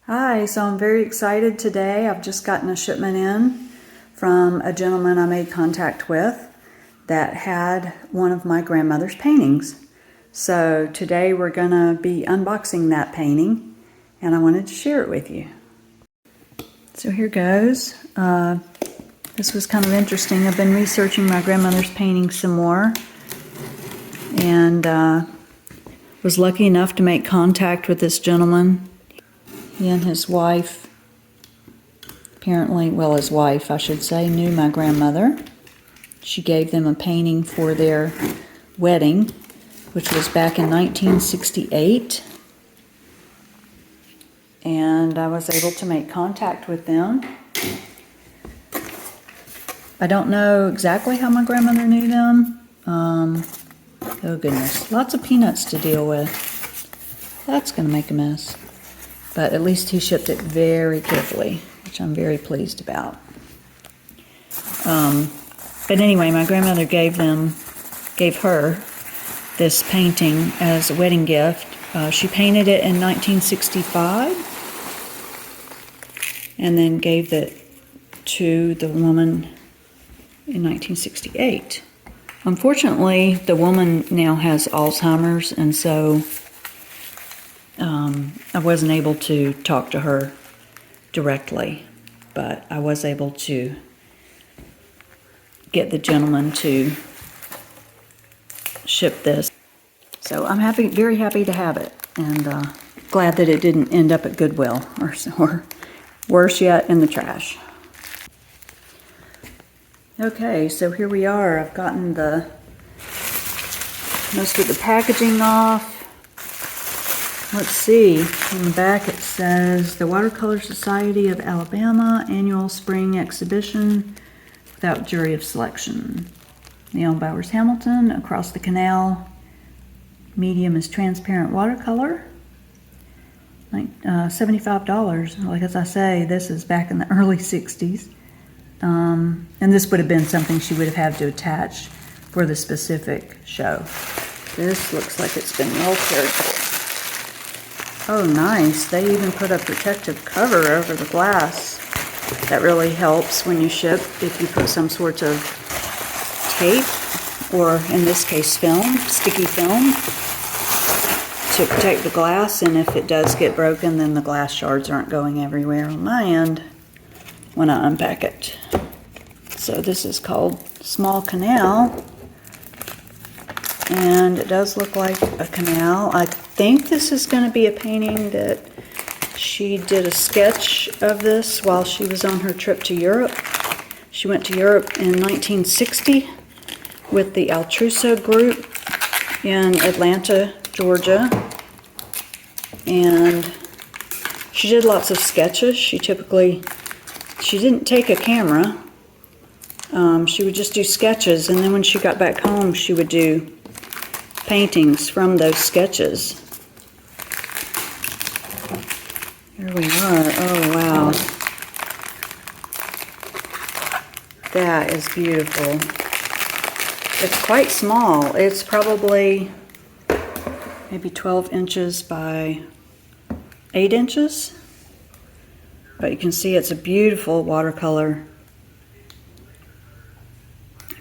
Hi, so I'm very excited today. I've just gotten a shipment in from a gentleman I made contact with that had one of my grandmother's paintings. So today we're going to be unboxing that painting and I wanted to share it with you. So here goes. This was kind of interesting. I've been researching my grandmother's paintings some more and was lucky enough to make contact with this gentleman. He and his wife, apparently, well, his wife, I should say, knew my grandmother. She gave them a painting for their wedding, which was back in 1968. And I was able to make contact with them. I don't know exactly how my grandmother knew them. Oh goodness, lots of peanuts to deal with. That's going to make a mess. But at least he shipped it very carefully, which I'm very pleased about. But anyway, my grandmother gave her this painting as a wedding gift. She painted it in 1965 and then gave it to the woman in 1968. Unfortunately, the woman now has Alzheimer's, and so I wasn't able to talk to her directly, but I was able to get the gentleman to ship this. So I'm happy, very happy to have it, and glad that it didn't end up at Goodwill or worse yet, in the trash. Okay, so here we are. I've gotten most of the packaging off. Let's see, on the back it says the Watercolor Society of Alabama Annual Spring Exhibition without jury of selection. Neil Bowers Hamilton, Across the Canal. Medium is transparent watercolor. $75. Like as I say, this is back in the early 60s. And this would have been something she would have had to attach for the specific show. This looks like it's been well cared for. Oh, nice. They even put a protective cover over the glass. That really helps when you ship, if you put some sort of tape, or in this case film, sticky film, to protect the glass, and if it does get broken, then the glass shards aren't going everywhere on my end when I unpack it. So this is called Small Canal, and it does look like a canal. I think this is going to be a painting that she did a sketch of this while she was on her trip to Europe. She went to Europe in 1960 with the Altruso group in Atlanta, Georgia, and she did lots of sketches. She didn't take a camera. She would just do sketches, and then when she got back home, she would do paintings from those sketches. Here we are. Oh, wow. That is beautiful. It's quite small. It's probably maybe 12 inches by 8 inches. But you can see it's a beautiful watercolor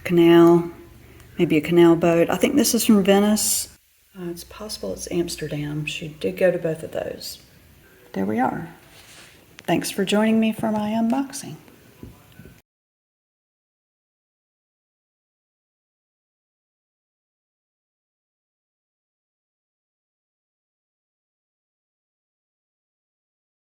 canal, maybe a canal boat. I think this is from Venice. It's possible it's Amsterdam. She did go to both of those. There we are. Thanks for joining me for my unboxing.